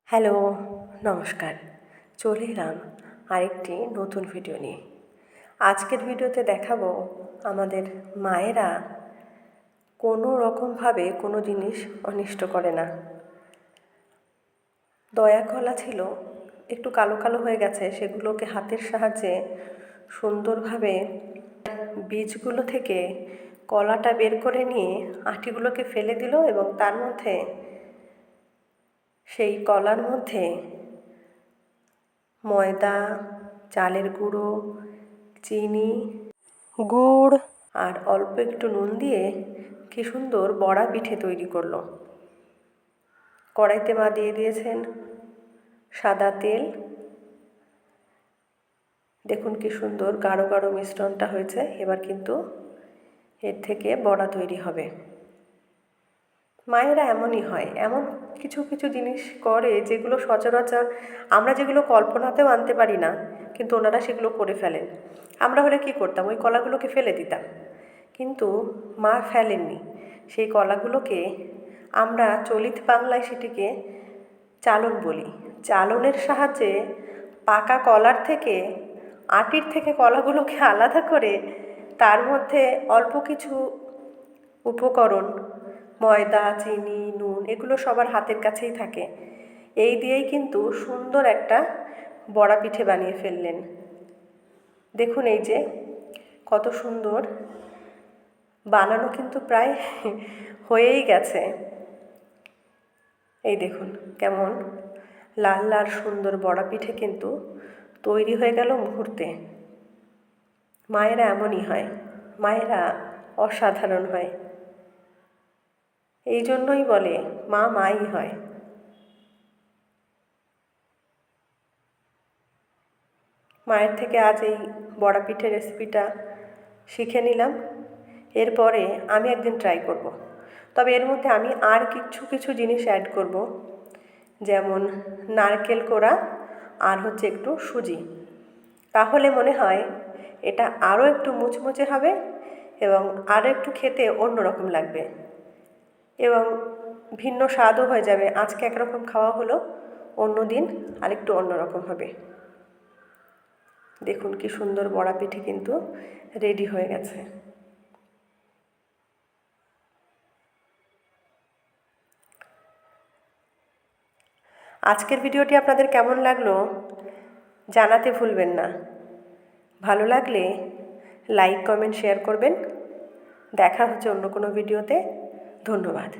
Hello, নমস্কার। চলে এলাম আরেকটি নতুন ভিডিও নিয়ে। আজকের ভিডিওতে দেখাবো আমাদের মায়েরা কোনো রকমভাবে কোনো জিনিস অনিষ্ট করে না। দয়া কলা ছিল, একটু কালো কালো হয়ে গেছে, সেগুলোকে হাতের সাহায্যে সুন্দরভাবে বীজগুলো থেকে কলাটা বের করে নিয়ে আঁটিগুলোকে ফেলে দিল এবং তার মধ্যে সেই কলার মধ্যে ময়দা, চালের গুঁড়ো, চিনি, গুড় আর অল্প একটু নুন দিয়ে কি সুন্দর বড়া পিঠে তৈরি করলো। কড়াইতে মা দিয়ে দিয়েছেন সাদা তেল। দেখুন কি সুন্দর গাঢ় গাঢ় মিশ্রণটা হয়েছে। এবার কিন্তু এর থেকে বড়া তৈরি হবে। মায়েরা এমনই হয়, এমন কিছু কিছু জিনিস করে যেগুলো সচরাচর আমরা যেগুলো কল্পনাতেও আনতে পারি না, কিন্তু ওনারা সেগুলো করে ফেলেন। আমরা হলে কী করতাম? ওই কলাগুলোকে ফেলে দিতাম, কিন্তু মা ফেলেননি। সেই কলাগুলোকে আমরা চলিত বাংলায় সেটিকে চালন বলি। চালনের সাহায্যে পাকা কলার থেকে, আটির থেকে কলাগুলোকে আলাদা করে তার মধ্যে অল্প কিছু উপকরণ, ময়দা, চিনি, নুন, এগুলো সবার হাতের কাছেই থাকে। এই দিয়েই কিন্তু সুন্দর একটা বড়া পিঠে বানিয়ে ফেললেন। দেখুন এই যে কত সুন্দর বানানো, কিন্তু প্রায় হয়েই গেছে। এই দেখুন কেমন লাল লাল সুন্দর বড়া পিঠে কিন্তু তৈরি হয়ে গেল মুহূর্তে। মায়েরা এমনই হয়, মায়েরা অসাধারণ হয়। এই জন্যই বলে মা মাই হয়। মায়ের থেকে আজ এই বড়া পিঠে রেসিপিটা শিখে নিলাম। এরপরে আমি একদিন ট্রাই করব। তবে এর মধ্যে আমি আর কিছু জিনিস অ্যাড করব, যেমন নারকেল কোড়া আর হচ্ছে একটু সুজি। তাহলে মনে হয় এটা আরও একটু মুচমুচে হবে এবং আরও একটু খেতে অন্যরকম লাগবে এবং ভিন্ন স্বাদও হয়ে যাবে। আজকে একরকম খাওয়া হলো, অন্য দিন আরেকটু অন্যরকম হবে। দেখুন কি সুন্দর বড়া পিঠে কিন্তু রেডি হয়ে গেছে। আজকের ভিডিওটি আপনাদের কেমন লাগলো জানাতে ভুলবেন না। ভালো লাগলে লাইক, কমেন্ট, শেয়ার করবেন। দেখা হচ্ছে অন্য কোনো ভিডিওতে। ধন্যবাদ।